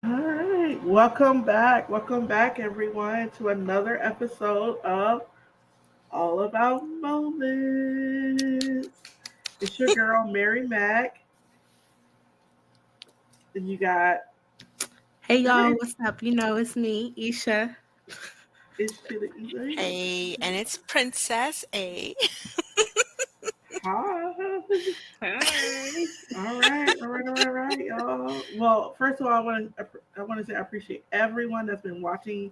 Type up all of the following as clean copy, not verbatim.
All right, welcome back, everyone, to another episode of All About Moments. It's your girl Mary Mack, and you got Hey your y'all, name. what's up? You know it's me, Isha. It's to the easy. Hey, and it's Princess A. Hi. Hi. All right, y'all. Well, first of all, I want to say I appreciate everyone that's been watching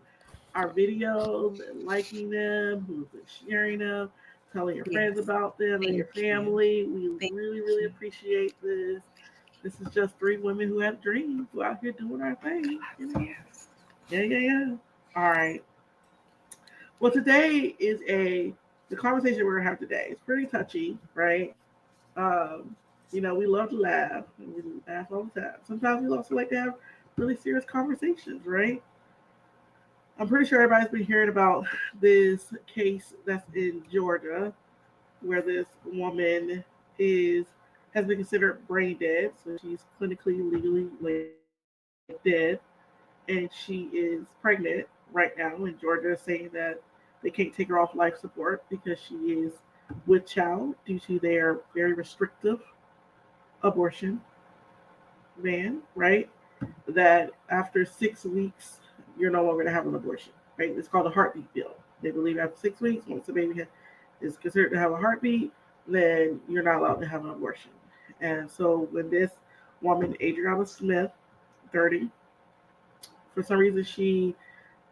our videos and liking them, who's been sharing them, telling your friends Yes, about them and your thank you. family. We Thank really you. appreciate this. This is just three women who have dreams, who out here doing our thing, you know? Yes. Yeah. All right. Well, today is the conversation we're gonna have today. It's pretty touchy, right? Um, we love to laugh, and we laugh all the time. Sometimes we also like to have really serious conversations, right? I'm pretty sure everybody's been hearing about this case that's in Georgia, where this woman is has been considered brain dead, so she's clinically legally like dead, and she is pregnant right now. And Georgia is saying that they can't take her off life support because she is with child due to their very restrictive abortion ban, right? That after 6 weeks, you're no longer going to have an abortion, right? It's called a heartbeat bill. They believe after 6 weeks, once the baby is considered to have a heartbeat, then you're not allowed to have an abortion. And so when this woman, Adriana Smith, 30, for some reason she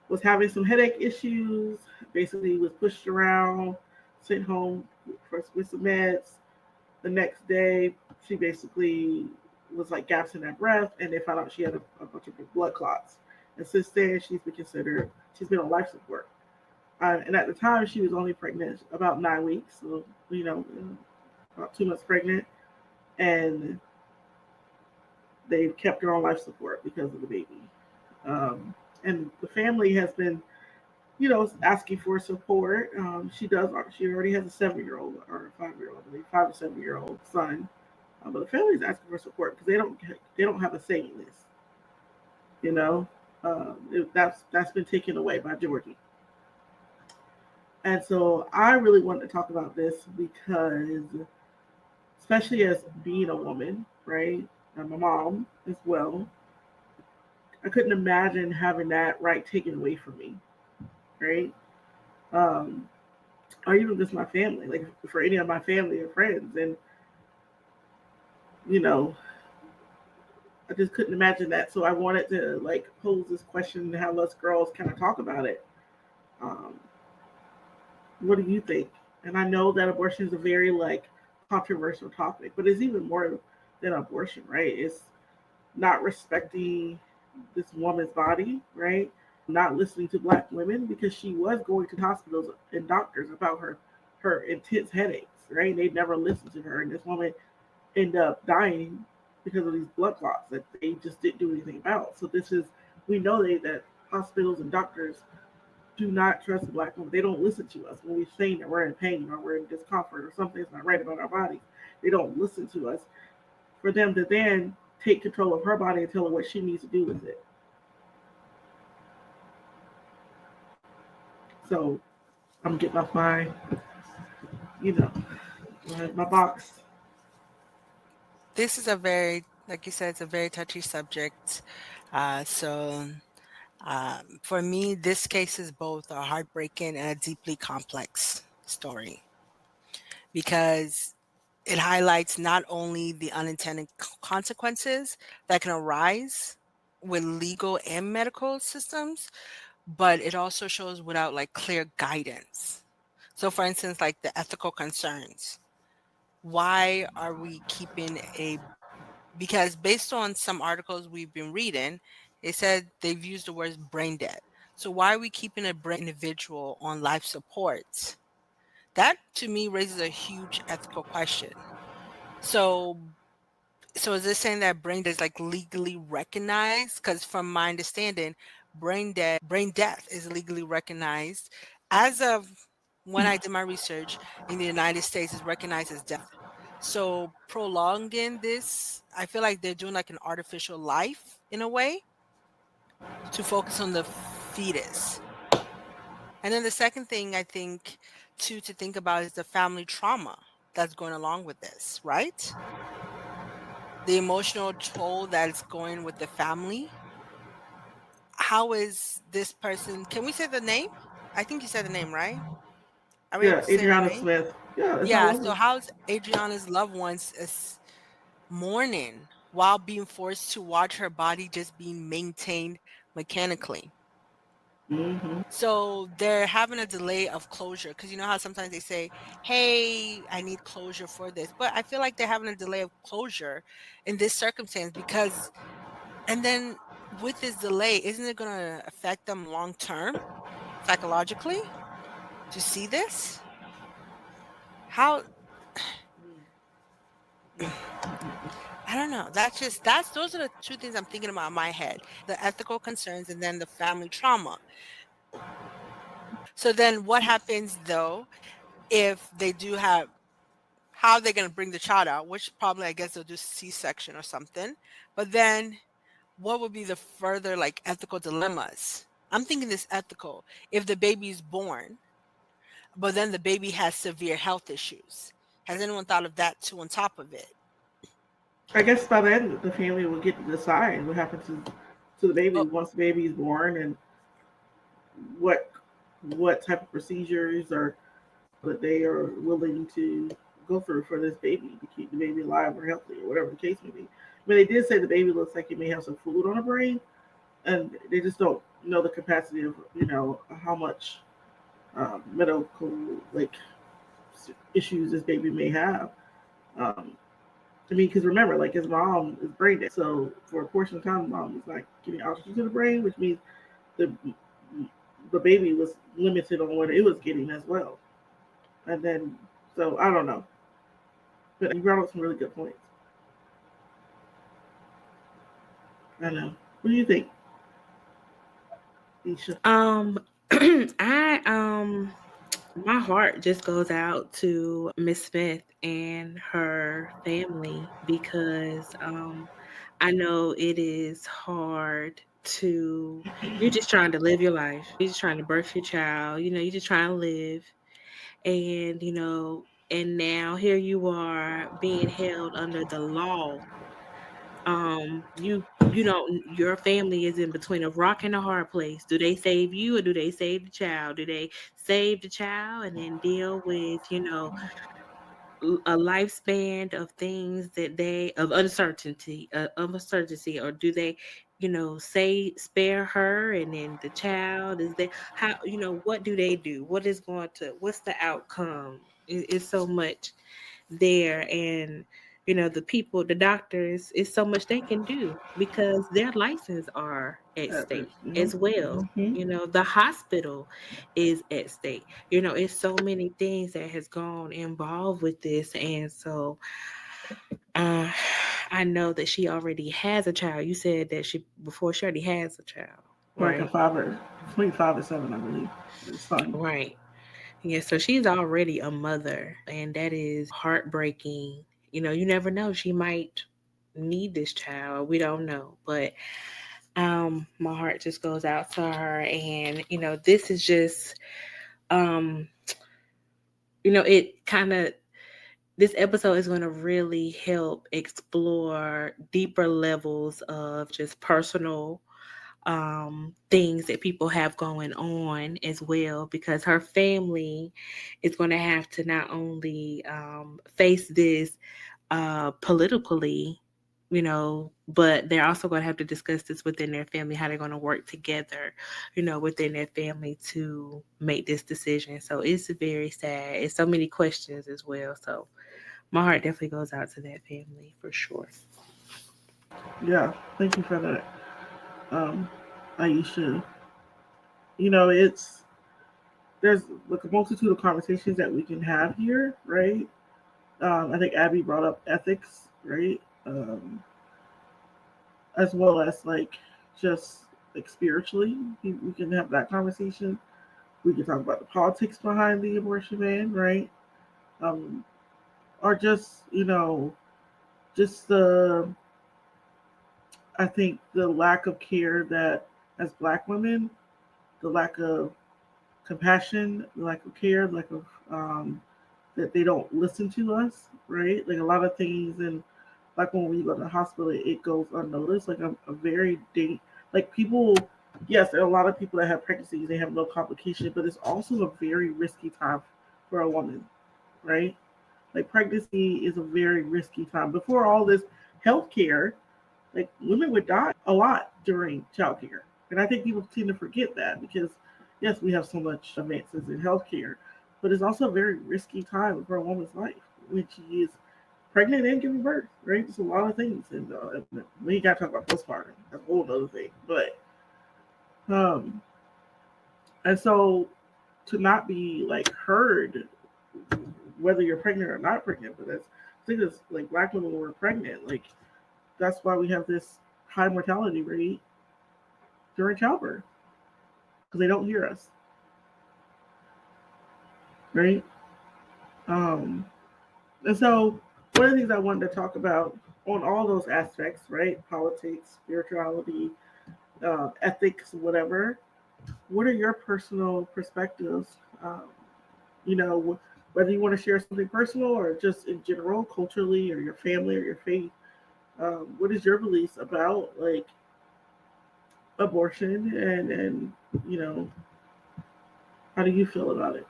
was having some headache issues, basically was pushed around, sent home with some meds. The next day, she basically was like gaps in her breath, and they found out she had a bunch of blood clots. And since then, she's been on life support. And at the time, she was only pregnant about 9 weeks, so about 2 months pregnant, and they kept her on life support because of the baby. And the family has been, asking for support. She already has a 7-year-old or a 5-year-old, I believe, 5 or 7-year-old son. But the family's asking for support because they don't have a say in this. You know, that's been taken away by Georgia. And so I really wanted to talk about this because, especially as being a woman, right? I'm a mom as well. I couldn't imagine having that right taken away from me, right? Um, or even just my family, like for any of my family or friends. And, you know, I just couldn't imagine that. So I wanted to like pose this question and have us girls kind of talk about it. Um, what do you think? And I know that abortion is a very like controversial topic, but it's even more than abortion, right? It's not respecting this woman's body, right? Not listening to black women because she was going to hospitals and doctors about her intense headaches, right? They never listened to her, and this woman ended up dying because of these blood clots that they just didn't do anything about. So we know that hospitals and doctors do not trust black women. They don't listen to us when we're saying that we're in pain or we're in discomfort or something's not right about our bodies. They don't listen to us. For them to then take control of her body and tell her what she needs to do with it. So I'm getting off you know, my box. This is like you said, it's a very touchy subject. So for me, this case is both a heartbreaking and a deeply complex story because it highlights not only the unintended consequences that can arise with legal and medical systems, but it also shows without like clear guidance. So, for instance, like the ethical concerns. Why are we keeping a because based on some articles we've been reading, they said they've used the words brain dead. So why are we keeping a brain individual on life support? That to me raises a huge ethical question. So so is this saying that brain dead is like legally recognized? Because from my understanding, brain death is legally recognized as of when I did my research in the United States is recognized as death. So prolonging this, I feel like they're doing like an artificial life in a way to focus on the fetus. And then the second thing I think to think about is the family trauma that's going along with this, right? The emotional toll that's going with the family. How is this person? Can we say the name? I think you said the name, right? Are we able Yeah, to say the Adriana name? Smith. Yeah, it's all Yeah. over. So how's Adriana's loved ones mourning while being forced to watch her body just being maintained mechanically? Hmm. So they're having a delay of closure because you know how sometimes they say, "Hey, I need closure for this," but I feel like they're having a delay of closure in this circumstance because, and then with this delay, isn't it going to affect them long term psychologically to see this? How I don't know. That's those are the two things I'm thinking about in my head. The ethical concerns and then the family trauma. So then what happens though if they do have how they're going to bring the child out, which probably I guess they'll do C-section or something. But then what would be the further like ethical dilemmas? I'm thinking this ethical. If the baby is born, but then the baby has severe health issues. Has anyone thought of that too on top of it? I guess by then the family will get to decide what happens to the baby But once the baby is born, and what what type of procedures or that they are willing to go through for this baby to keep the baby alive or healthy or whatever the case may be. But they did say the baby looks like it may have some fluid on the brain, and they just don't know the capacity of how much medical like issues this baby may have. Um, I mean, because remember, like his mom is brain dead, so for a portion of time, mom was like getting oxygen to the brain, which means the the baby was limited on what it was getting as well. And then, so I don't know, but you brought up some really good points. I know. What do you think, Isha? I my heart just goes out to Miss Smith and her family because I know it is hard to you're just trying to live your life. You're just trying to birth your child, you're just trying to live and and now here you are being held under the law. You don't your family is in between a rock and a hard place. Do they save you or do they save the child? Do they save the child and then deal with a lifespan of things that they of uncertainty, or do they say spare her and then the child is there? How what do they do? What's the outcome? It's so much there, and the people, the doctors, is so much they can do because their license are at stake as well. Mm-hmm. The hospital is at stake. It's so many things that has gone involved with this, and so uh I know that she already has a child. You said that she already has a child, Like a right? father, between 5 and 7, I believe. His son. Right. Yeah, so she's already a mother, and that is heartbreaking. You never know. She might need this child. We don't know. But my heart just goes out to her, and this is just um it kind of this episode is going to really help explore deeper levels of just personal things that people have going on as well, because her family is going to have to not only face this politically, but they're also going to have to discuss this within their family, how they're going to work together, within their family to make this decision. So it's very sad. It's so many questions as well. So my heart definitely goes out to that family for sure. Yeah, thank you for that, Aisha. It's there's like a multitude of conversations that we can have here, right? I think Abby brought up ethics, right? As well as like just like spiritually, we can have that conversation. We can talk about the politics behind the abortion ban, right? Um, or just the I think the lack of care that as Black women, the lack of compassion, the lack of care, the lack of that they don't listen to us, right? Like a lot of things, and like when we go to the hospital, it goes unnoticed. Like a very like people. Yes, there are a lot of people that have pregnancies; they have no complication, but it's also a very risky time for a woman, right? Like pregnancy is a very risky time. Before all this healthcare, like women would die a lot during childcare, and I think people tend to forget that because yes, we have so much advances in healthcare, but it's also a very risky time for a woman's life when she is pregnant and giving birth. Right, there's a lot of things, and we ain't got to talk about postpartum. That's a whole other thing. Um, and so to not be like heard, whether you're pregnant or not pregnant, but that's I think it's like Black women were pregnant, like that's why we have this high mortality rate during childbirth because they don't hear us, right? Um, and so one of the things I wanted to talk about on all those aspects, right? Politics, spirituality, ethics, whatever. What are your personal perspectives? Um, whether you want to share something personal or just in general, culturally, or your family or your faith. What is your beliefs about like abortion and you know how do you feel about it?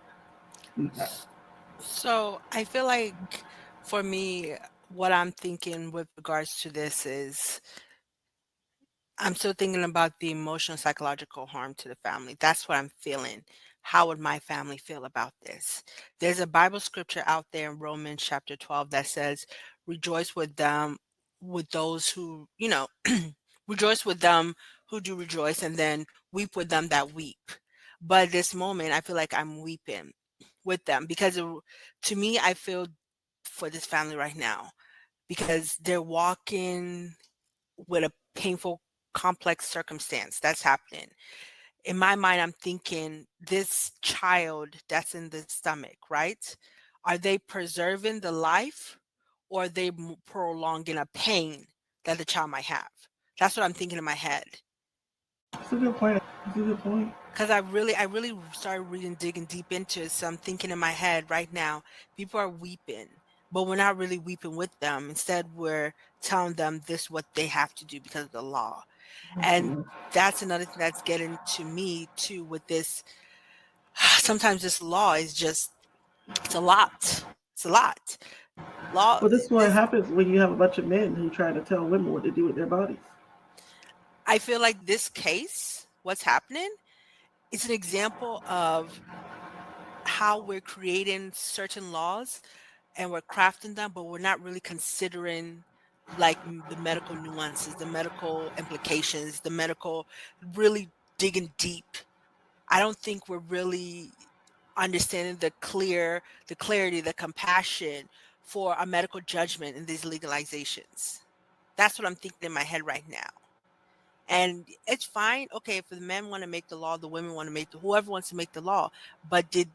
So I feel like for me, what I'm thinking with regards to this is I'm still thinking about the emotional, psychological harm to the family. That's what I'm feeling. How would my family feel about this? There's a Bible scripture out there in Romans chapter 12 that says, rejoice with them, with those who, rejoice with them who do rejoice, and then weep with them that weep. But this moment, I feel like I'm weeping with them because to me, I feel for this family right now because they're walking with a painful, complex circumstance that's happening. In my mind, I'm thinking this child that's in the stomach, right? Are they preserving the life or are they prolonging a pain that the child might have? That's what I'm thinking in my head. It's a good point. It's a good point. Because I really started reading, digging deep into it. So I'm thinking in my head right now, people are weeping, but we're not really weeping with them. Instead, we're telling them this what they have to do because of the law. And that's another thing that's getting to me too with this. Sometimes this law is just, it's a lot. It's a lot. Law, Well, this is what this, happens when you have a bunch of men who try to tell women what to do with their bodies. I feel like this case, what's happening, is an example of how we're creating certain laws and we're crafting them, but we're not really considering like the medical nuances, the medical implications, the medical really digging deep. I don't think we're really understanding the clarity, the compassion for a medical judgment in these legalizations. That's what I'm thinking in my head right now. And it's fine. Okay, if the men want to make the law, the women want to make the whoever wants to make the law. But did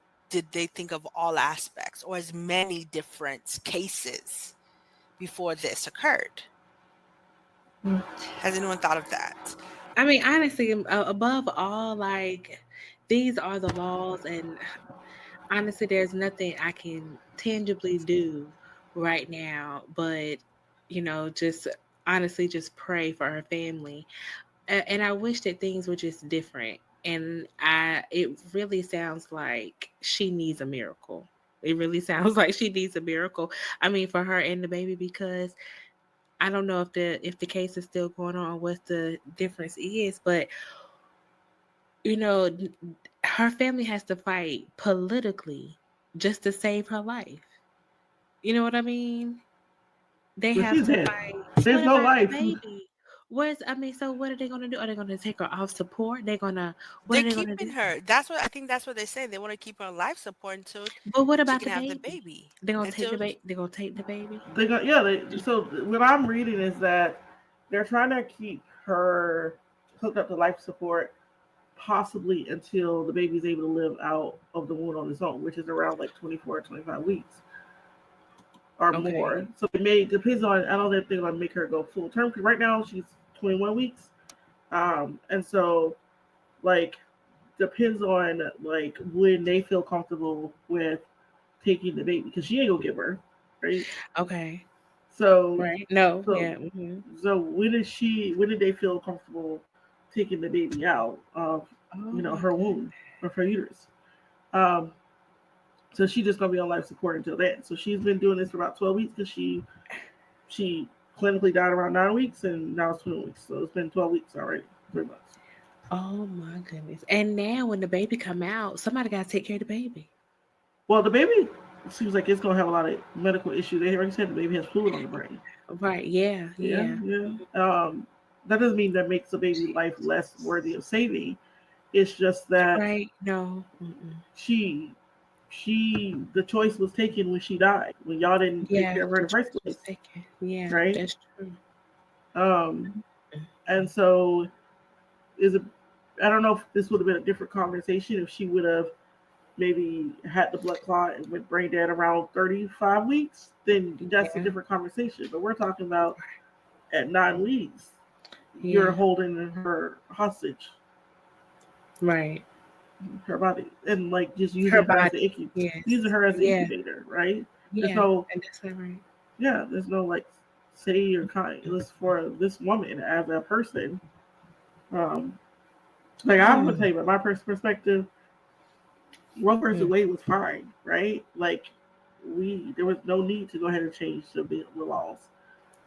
they think of all aspects or as many different cases before this occurred? Has anyone thought of that? I mean, honestly, above all, like these are the laws, and honestly, there's nothing I can tangibly do right now, but just honestly, just pray for her family. And I wish that things were just different. And it really sounds like she needs a miracle. It really sounds like she needs a miracle. I mean, for her and the baby, because I don't know if the case is still going on, what the difference is, but you know, her family has to fight politically just to save her life. You know what I mean? They But have she's to dead. fight. There's What no about the life. baby? So what are they gonna do? Are they gonna take her off support? What They're are they gonna keeping do? her. That's what I think. That's what they say. They want to keep her on life support until But what she about can the have the baby? baby. They're gonna take Until the baby. They're gonna take the baby. They got yeah. So what I'm reading is that they're trying to keep her hooked up to life support possibly until the baby's able to live out of the womb on its own, which is around like 24 or 25 weeks or Okay. more. So it may depends on. I don't know if they're gonna make her go full term because right now she's 21 weeks. And so like depends on like when they feel comfortable with taking the baby because she ain't gonna give birth, right? Okay. So Right. No. so Yeah. Hmm. so when did they feel comfortable taking the baby out of Oh my her god. womb of her uterus? Um, so she's just gonna be on life support until then. So she's been doing this for about 12 weeks because she clinically died around 9 weeks and now it's 20 weeks. So it's been 12 weeks already, 3 months. Oh my goodness. And now when the baby come out, somebody gotta take care of the baby. Well, the baby seems like it's gonna have a lot of medical issues. They already said the baby has fluid on the brain. Right. Yeah. Yeah, Yeah. yeah. That doesn't mean that makes the baby life less worthy of saving. It's just that Right. No. Mm-mm. she the choice was taken when she died when y'all didn't take Yeah. care of her in The the first choice was place, taken. Yeah. right? That's true. Um, and so is it? I don't know if this would have been a different conversation if she would have maybe had the blood clot and went brain dead around 35 weeks. Then that's a Yeah. different conversation. But we're talking about at 9 weeks, you're Yeah. holding her hostage, Right. her body, and like just Her using her as the body. Yes. using her as the Yeah. incubator, right? There's Yeah. no And that's not right. there's no like say or kind. It's for this woman as a person. Um, like I'm gonna tell you, about my perspective, Roe versus Mm. Wade was fine, right? Like there was no need to go ahead and change the laws,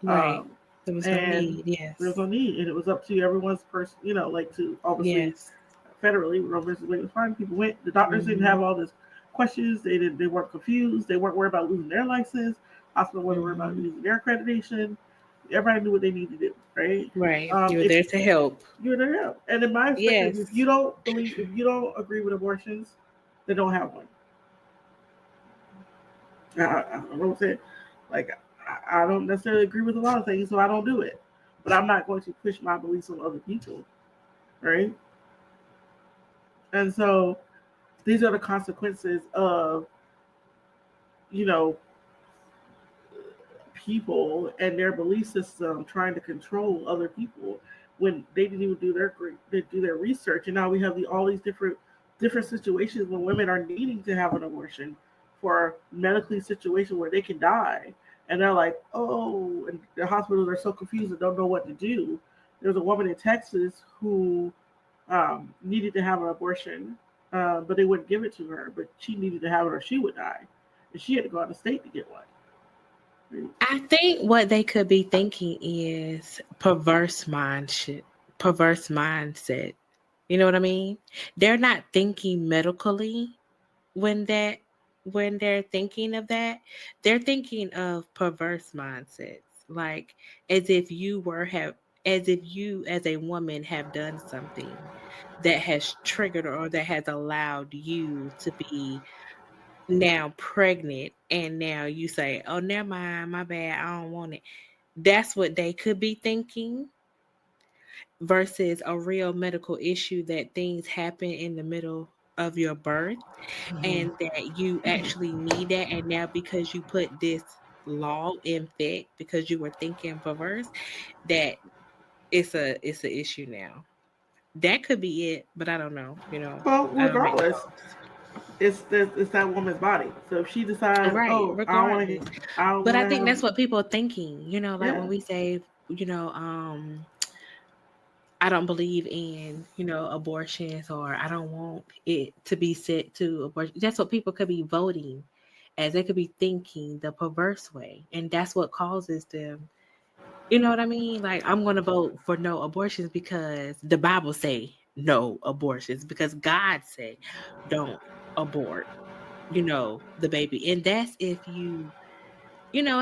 Right. um, There was no and need. there was Yes. no need, and it was up to everyone's person, like to obviously Yes. federally Roe versus Wade was fine. People went. The doctors didn't Mm-hmm. have all this questions. They weren't confused. They weren't worried about losing their license. Hospital wasn't worried about Mm-hmm. losing their accreditation. Everybody knew what they needed to do, right? Right. You're If there to help. you're there, and in my perspective, Yes. if you don't agree with abortions, then don't have one. I don't know what I'm saying. Like I don't necessarily agree with a lot of things, so I don't do it. But I'm not going to push my beliefs on other people, right? And so these are the consequences of you know people and their belief system trying to control other people when they didn't even do their research, and now we have all these different situations when women are needing to have an abortion for medically situation where they can die, and they're like, oh, and the hospitals are so confused and don't know what to do. There's a woman in Texas who needed to have an abortion, but they wouldn't give it to her, but she needed to have it or she would die, and she had to go out of state to get one. I think what they could be thinking is perverse mindset. You know what I mean? They're not thinking medically when that when they're thinking of that. They're thinking of perverse mindsets, like as if you were have as if you as a woman have done something that has triggered or that has allowed you to be now pregnant, and now you say, oh, never mind, my bad, I don't want it. That's what they could be thinking versus a real medical issue, that things happen in the middle of your birth Mhm. and that you actually need that, and now because you put this law in effect because you were thinking perverse, that it's a issue now. That could be it, but I don't know, Well, I don't make regardless, calls. it's that woman's body. So if she decides, Right, oh, regardless. I don't But want I to think have, that's what people are thinking, like yeah. when we say, I don't believe in, abortions, or I don't want it to be set to abortion. That's what people could be voting as. They could be thinking the perverse way. And that's what causes them You know what I mean? Like I'm gonna vote for no abortions because the Bible say no abortions because God say don't abort, the baby. And that's if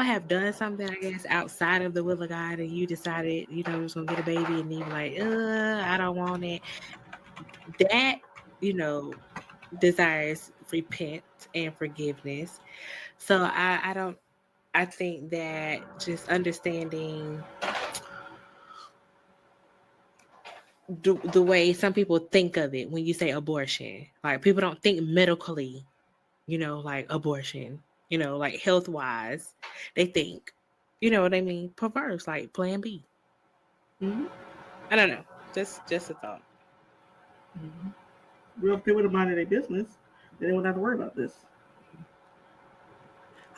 have done something, I guess, outside of the will of God and you decided, you was gonna get a baby and then you were like, I don't want it. That, you know, desires repent and forgiveness. So I don't I think that just understanding the way some people think of it when you say abortion. Like people don't think medically, like abortion, like health wise. They think, you know what I mean, perverse, like plan B. Mm-hmm. I don't know. Just a thought. Mm-hmm. Well, if they would have minded their business, then they wouldn't have to worry about this.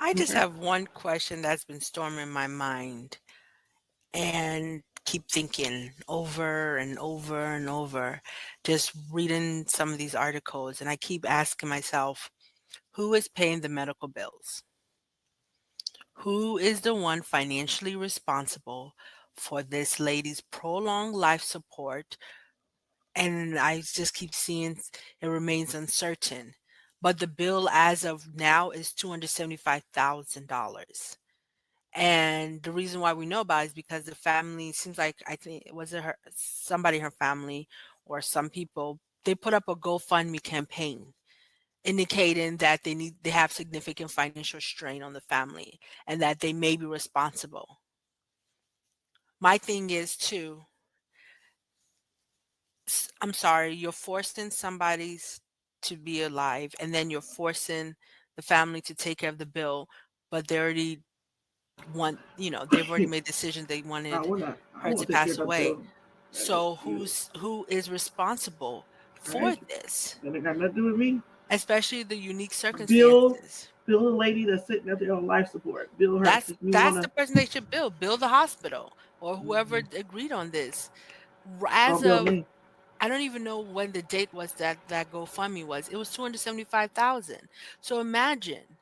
I just Okay. have one question that's been storming my mind and keep thinking over and over and over, just reading some of these articles. And I keep asking myself, who is paying the medical bills? Who is the one financially responsible for this lady's prolonged life support? And I just keep seeing it remains uncertain. But the bill as of now is $275,000. And the reason why we know about it is because the family seems like, I think was it her somebody in her family or some people, they put up a GoFundMe campaign indicating that they have significant financial strain on the family and that they may be responsible. My thing is too, I'm sorry, you're forcing somebody's to be alive and then you're forcing the family to take care of the bill, but they already they've already made decisions they I wanted want to. I her want to to take care pass of that away. bill. That is So cute, who is responsible for right? this? That ain't got nothing to do with me. Especially the unique Bill, circumstances. Bill, the lady that's sitting up there on life support. Bill her. That's Cause we that's the wanna. person they should build the hospital or whoever Mm-hmm. agreed on this. Don't As bill of me. I don't even know when the date was that GoFundMe was. It was 275,000. So imagine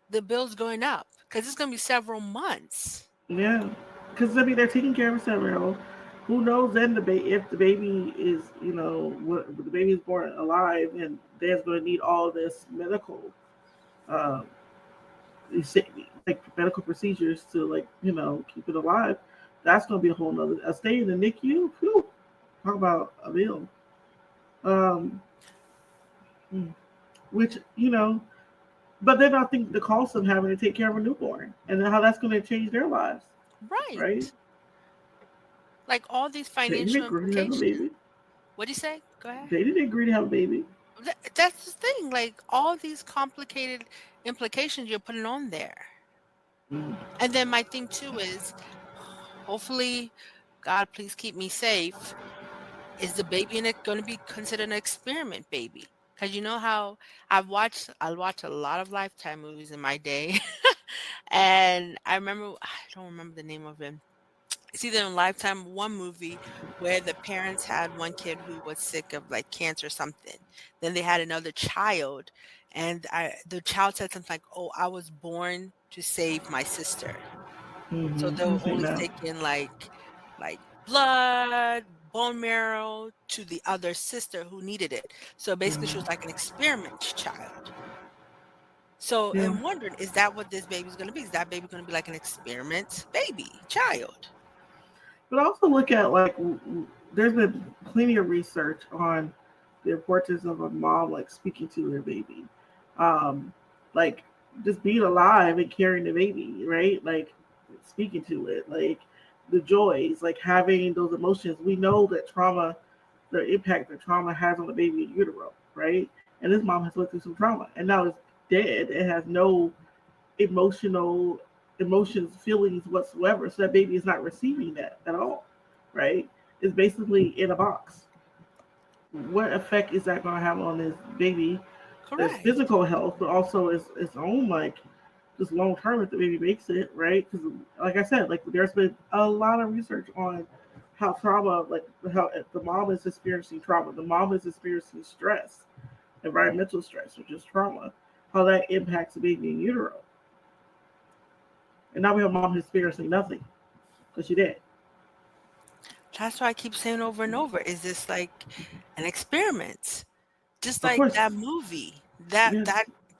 the bill's going up because it's going to be several months. Yeah, because I mean they're taking care of a 7-year-old. Who knows then if the baby is what the baby is born alive and there's going to need all this medical um, like medical procedures to keep it alive. That's going to be a whole nother. A stay in the NICU. Whew, talk about a bill. Um, which but then I think the cost of having to take care of a newborn and how that's going to change their lives, right? Right. Like all these They didn't financial agree to have a implications. baby. What do you say? Go ahead. They didn't agree to have a baby. That's the thing. Like all these complicated implications you're putting on there. Mm. And then my thing too is hopefully, God, please keep me safe. Is the baby in it going to be considered an experiment baby? Because you know how I watched a lot of Lifetime movies in my day, and I don't remember the name of it. It's either in Lifetime one movie where the parents had one kid who was sick of like cancer or something. Then they had another child, and the child said something like, "Oh, I was born to save my sister." So they Mm-hmm. were I've seen only that. taking like blood, bone marrow to the other sister who needed it. So basically she was Mm. like an experiment child. So Yeah, I'm wondering, is that what this baby's gonna be? Is that baby gonna be like an experiment baby, child? but also look at there's been plenty of research on the importance of a mom speaking to their baby, um, like just being alive and carrying the baby, right? Like speaking to it, like the joys, like having those emotions. We know that trauma, the impact that trauma has on the baby in utero, right? And this mom has went through some trauma, and now it's dead. It has no emotional emotions, feelings whatsoever. So that baby is not receiving that at all, right? It's basically in a box. What effect is that going to have on this baby? There's Correct. physical health, but also its own just long term if the baby makes it, right? Because like I said, there's been a lot of research on how trauma, how the mom is experiencing trauma, the mom is experiencing stress, environmental stress, which is trauma, how that impacts the baby in utero. And now we have mom experiencing nothing. because she did. That's why I keep saying over and over, is this like an experiment? Just Of like course, that movie, that yes,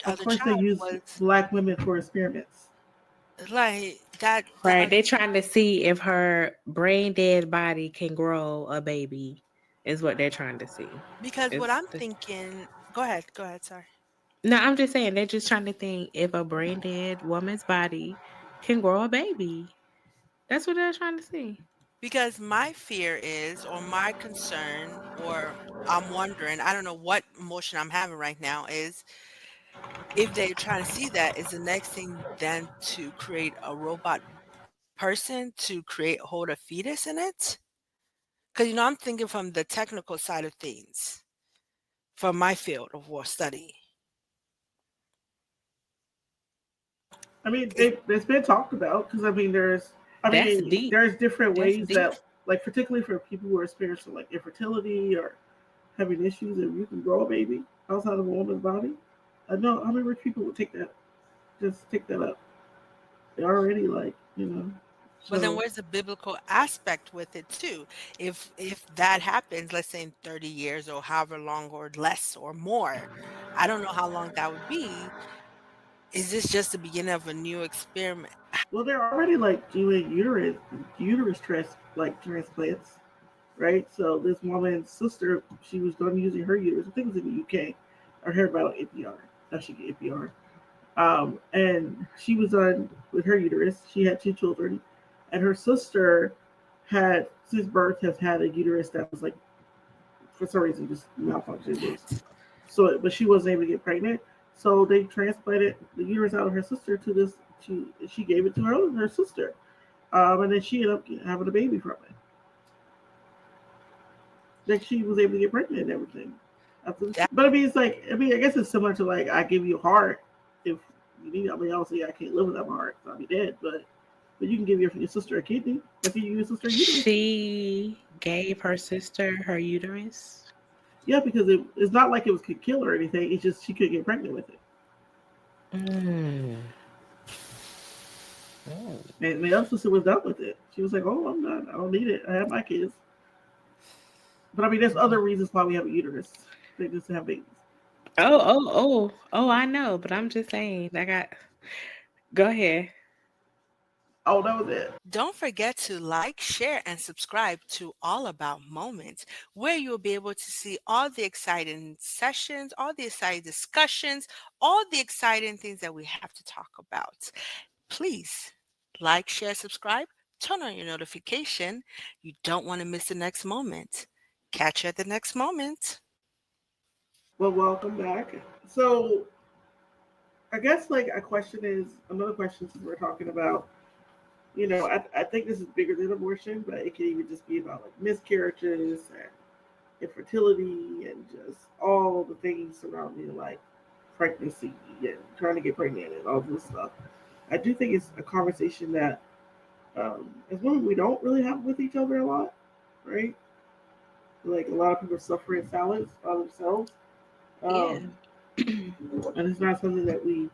of other course they child use was black women for experiments. like that Right. that They're trying to see if her brain dead body can grow a baby, is what they're trying to see. because what It's I'm the, thinking, go ahead, sorry. no, I'm just saying they're just trying to think if a brain dead woman's body can grow a baby. That's what they're trying to see. Because my fear is, or my concern, or I'm wondering, I don't know what emotion I'm having right now, is if they're trying to see that, is the next thing then to create a robot person to create hold a fetus in it? Because I'm thinking from the technical side of things, from my field of war study. I mean, Is it's been talked about because I That's mean, deep. there's different That's ways deep. that, like, particularly for people who are experiencing like infertility or having issues, if you can grow a baby outside of a woman's body, I know how many rich people would take that, just take that up. They're already like, but then so. where's the biblical aspect with it too? If that happens, let's say in 30 years or however long or less or more, I don't know how long that would be. Is this just the beginning of a new experiment? Well, they're already like doing like transplants, right? So this woman's sister, she was done using her uterus. I think it was in the UK. I heard about NPR. I should get NPR. And she was done with her uterus. She had two children, and her sister had since birth has had a uterus that was like for some reason just malfunctioned. But she wasn't able to get pregnant. So they transplanted the uterus out of her sister to this. She gave it to her sister, and then she ended up having a baby from it. Like she was able to get pregnant and everything. That But I mean, it's like I guess it's similar to like I give you a heart if you need. I mean, obviously I can't live without my heart, so I'll be dead. But you can give your sister a kidney if you give your sister a uterus. She gave her sister her uterus. Yeah, because it's not like it was could kill her or anything. It's just she couldn't get pregnant with it. Mm. Mm. And my other sister was done with it. She was like, "Oh, I'm done. I don't need it. I have my kids." But I mean, there's other reasons why we have a uterus. They just have babies. Oh, I know, but I'm just saying, I got, go ahead. Oh, that was it. Don't forget to like, share, and subscribe to All About Moments, where you'll be able to see all the exciting sessions, all the exciting discussions, all the exciting things that we have to talk about. Please like, share, subscribe, turn on your notification. You don't want to miss the next moment. Catch you at the next moment. Well, welcome back. So I guess like a question is another question since we're talking about. I think this is bigger than abortion, but it can even just be about like miscarriages and infertility and just all the things surrounding like pregnancy and trying to get pregnant and all this stuff. I do think it's a conversation that as women we don't really have with each other a lot, right? Like a lot of people suffer in silence by themselves, Yeah. um, and it's not something that we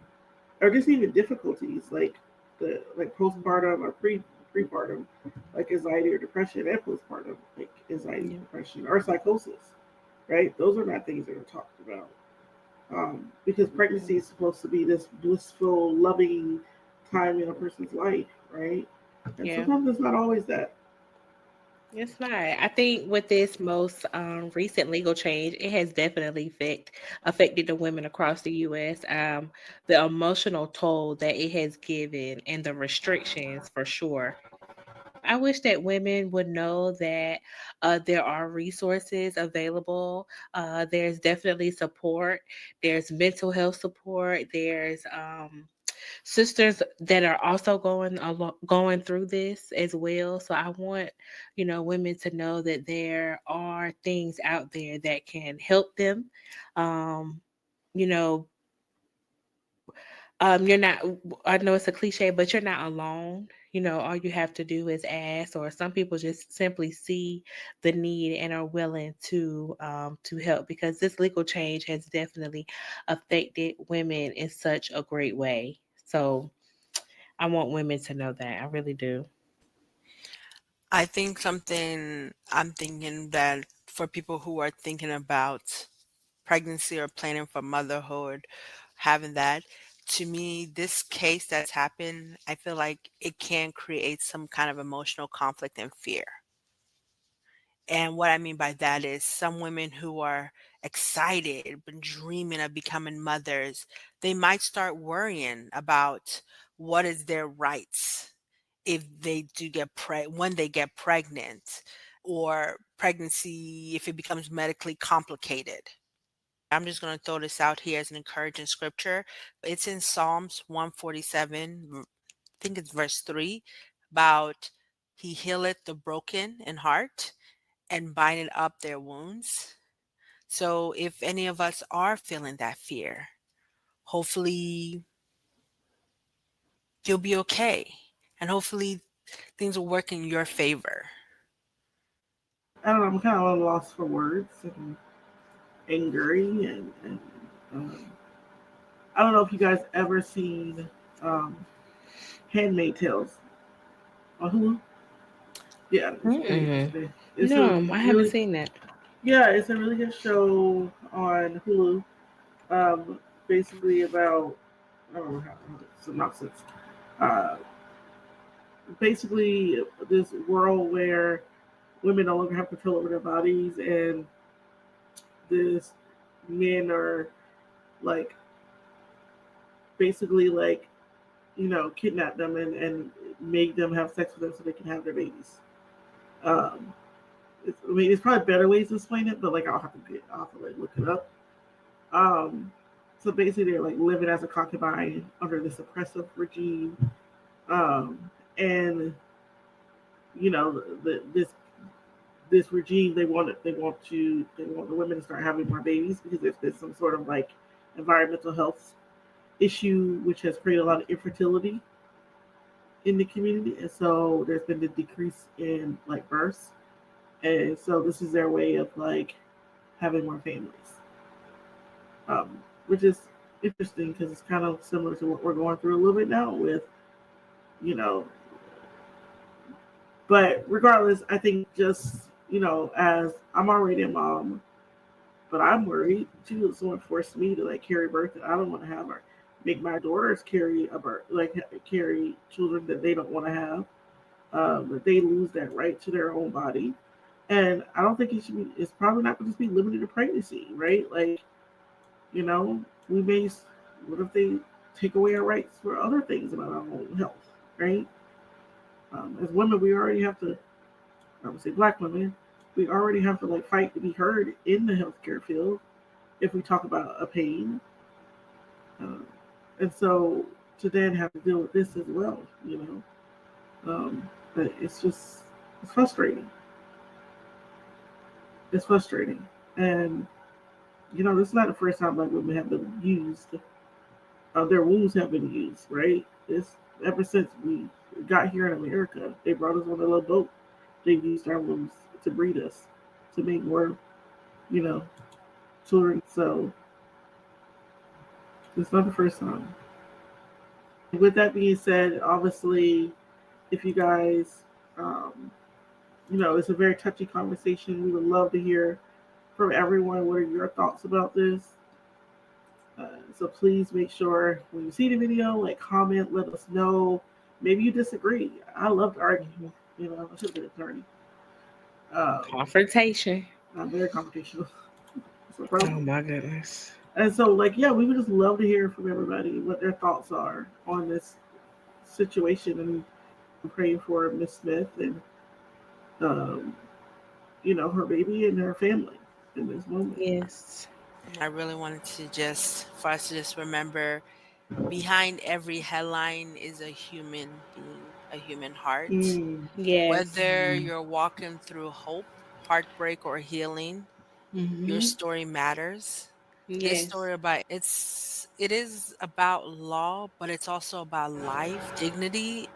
or just even difficulties the like postpartum or prepartum, like anxiety or depression, and postpartum like anxiety, Yeah. depression, or psychosis. Right? Those are not things that are talked about because Mm-mm. pregnancy is supposed to be this blissful, loving time in a person's life, right? And Yeah. sometimes it's not always that. It's not. I think with this most recent legal change, it has definitely affected the women across the U.S. The emotional toll that it has given and the restrictions for sure. I wish that women would know that there are resources available. There's definitely support. There's mental health support. There's sisters that are also going through this as well. So I want, women to know that there are things out there that can help them. Um, you know, you're not. I know it's a cliche, but you're not alone. All you have to do is ask, or some people just simply see the need and are willing to help because this legal change has definitely affected women in such a great way. So I want women to know that. I really do. I think something I'm thinking that for people who are thinking about pregnancy or planning for motherhood, having that, to me, this case that's happened, I feel like it can create some kind of emotional conflict and fear. And what I mean by that is some women who are excited, been dreaming of becoming mothers, they might start worrying about what is their rights if they do when they get pregnant, or pregnancy if it becomes medically complicated. I'm just going to throw this out here as an encouraging scripture. It's in Psalms 147, think it's verse 3, about he healeth the broken in heart and binding up their wounds. So if any of us are feeling that fear, hopefully you'll be okay. And hopefully things will work in your favor. I don't know. I'm kind of at a loss for words and angry and um, I don't know if you guys ever seen um, Handmaid Tales on Hulu. Yeah, it's very Mm-mm. interesting. It's a No, I haven't really seen that. yeah, it's a really good show on Hulu. Um, basically about I don't know how synopsis. Uh, basically, this world where women no longer have control over their bodies, and this men are like basically like kidnap them and make them have sex with them so they can have their babies. Um, I mean, it's probably better ways to explain it, but like I'll have to like look it up. Um, so basically, they're like living as a concubine under this oppressive regime, and this regime they want the women to start having more babies because there's some sort of like environmental health issue which has created a lot of infertility in the community, and so there's been a decrease in like births, and so this is their way of like having more families, which is interesting because it's kind of similar to what we're going through a little bit now with you know. But regardless, I think just as I'm already a mom, but I'm worried too. If someone forced me to like carry birth that I don't want to have, or make my daughters carry a birth, like carry children that they don't want to have, that they lose that right to their own body. And I don't think it should be. It's probably not going to just be limited to pregnancy, right? Like you know, we may. What if they take away our rights for other things about our own health, right? As women, we already have to. I would say black women, we already have to like fight to be heard in the healthcare field if we talk about a pain, uh, and so to then have to deal with this as well, but it's just it's frustrating. It's frustrating, and this is not the first time black women have been used. Their wounds have been used, right? It's ever since we got here in America. They brought us on a little boat. They used our wounds to breed us, to make more, you know, children. So it's not the first time. With that being said, obviously, if you guys, um, it's a very touchy conversation. We would love to hear from everyone. What are your thoughts about this? So please make sure when you see the video, like comment, let us know. Maybe you disagree. I love to argue. I should have been an attorney. Um, Confrontation. I'm very confrontational. That's no Oh problem. my goodness. And so, like, yeah, we would just love to hear from everybody what their thoughts are on this situation. And I'm praying for Miss Smith and, um, her baby and her family in this moment. Yes. I really wanted to just, for us to just remember, behind every headline is a human being, a human heart. Mm. Yes. Whether you're walking through hope, heartbreak, or healing, your Mm-hmm. story matters. This Yes. story it is about law, but it's also about life, dignity,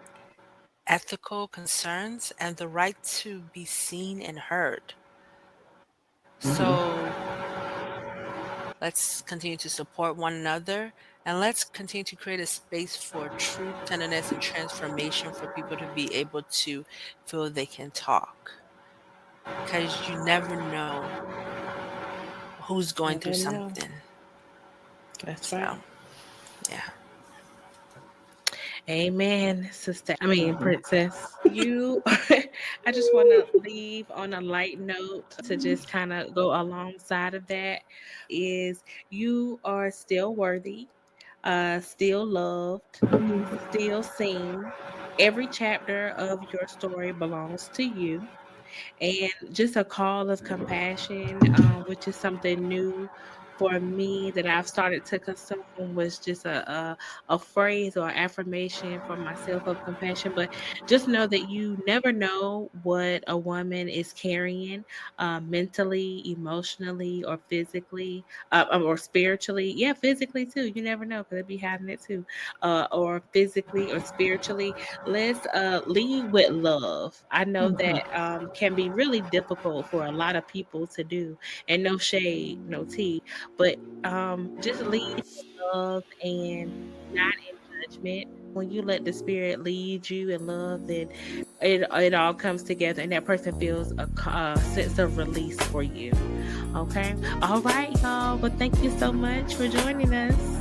ethical concerns, and the right to be seen and heard. Mm-hmm. So Let's continue to support one another, and let's continue to create a space for truth, tenderness, and transformation for people to be able to feel they can talk. Because you never know who's going through Never know. something. That's So, right. yeah. Amen, sister. I mean, princess. You, I just want to leave on a light note to just kind of go alongside of that. Is you are still worthy, still loved, still seen. Every chapter of your story belongs to you, and just a call of compassion, which is something new for me that I've started to consume, was just a phrase or affirmation for myself of compassion. But just know that you never know what a woman is carrying, mentally, emotionally, or physically, or spiritually. Yeah, physically too. You never know because they be having it too, or physically or spiritually. Let's lead with love. I know that can be really difficult for a lot of people to do, and no shade, no tea, but just lead with love and not in judgment. When you let the spirit lead you in love, then it all comes together, and that person feels a sense of release for you. Okay, all right, y'all. But thank you so much for joining us.